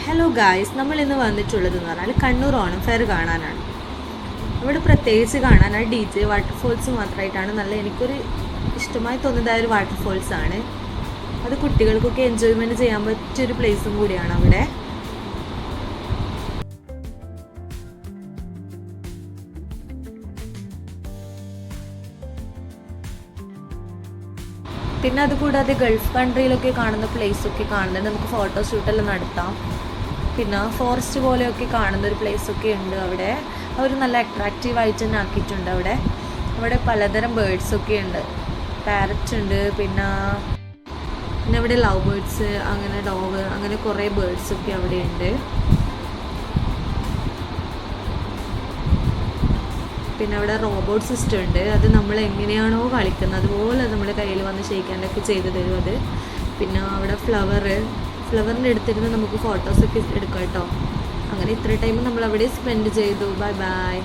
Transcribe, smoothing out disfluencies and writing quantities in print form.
Hello guys, നമ്മൾ ഇന്ന് വന്നിട്ടുള്ളതെന്ന് പറഞ്ഞാൽ കണ്ണൂർ ഓണം ഫെയർ കാണാനാണ്. ഇവിടെ പ്രത്യേകിച്ച് കാണാൻ ആ DJ വാട്ടർഫോൾസ് മാത്രമായിട്ടാണ് എനിക്കൊരു ഇഷ്ടമായി തോന്നുന്നതായ ഒരു വാട്ടർഫോൾസ് ആണ്. അത് കുട്ടികൾക്കൊക്കെ എൻജോയ്മെൻറ്റ് ചെയ്യാൻ പറ്റിയൊരു പ്ലേസും കൂടിയാണ് അവിടെ. പിന്നെ അതുകൂടാതെ ഗൾഫ് കൺട്രിയിലൊക്കെ കാണുന്ന പ്ലേസൊക്കെ കാണുന്നുണ്ട്. നമുക്ക് ഫോട്ടോഷൂട്ടെല്ലാം നടത്താം. പിന്നെ ഫോറസ്റ്റ് പോലെയൊക്കെ കാണുന്ന ഒരു പ്ലേസൊക്കെ ഉണ്ട് അവിടെ. അവർ നല്ല അട്രാക്റ്റീവായിട്ട് തന്നെ ആക്കിയിട്ടുണ്ട് അവിടെ പലതരം ബേർഡ്സൊക്കെ ഉണ്ട്. പാരറ്റ് ഉണ്ട്, പിന്നെ ഇവിടെ ലവ് ബേർഡ്സ്, അങ്ങനെ ഡോഗ്, അങ്ങനെ കുറേ ബേർഡ്സൊക്കെ അവിടെ ഉണ്ട്. പിന്നെ അവിടെ റോബോട്ട് സിസ്റ്റം ഉണ്ട്. അത് നമ്മൾ എങ്ങനെയാണോ കളിക്കുന്നത് അതുപോലെ നമ്മുടെ കയ്യിൽ വന്ന് ഷെയ്ക്കാനൊക്കെ ചെയ്ത് തരും അത്. പിന്നെ അവിടെ ഫ്ലവറിൻ്റെ അടുത്തിരുന്ന് നമുക്ക് ഫോട്ടോസൊക്കെ എടുക്കാം കേട്ടോ. അങ്ങനെ ഇത്ര ടൈം നമ്മൾ അവിടെ സ്പെൻഡ് ചെയ്തു. Bye bye.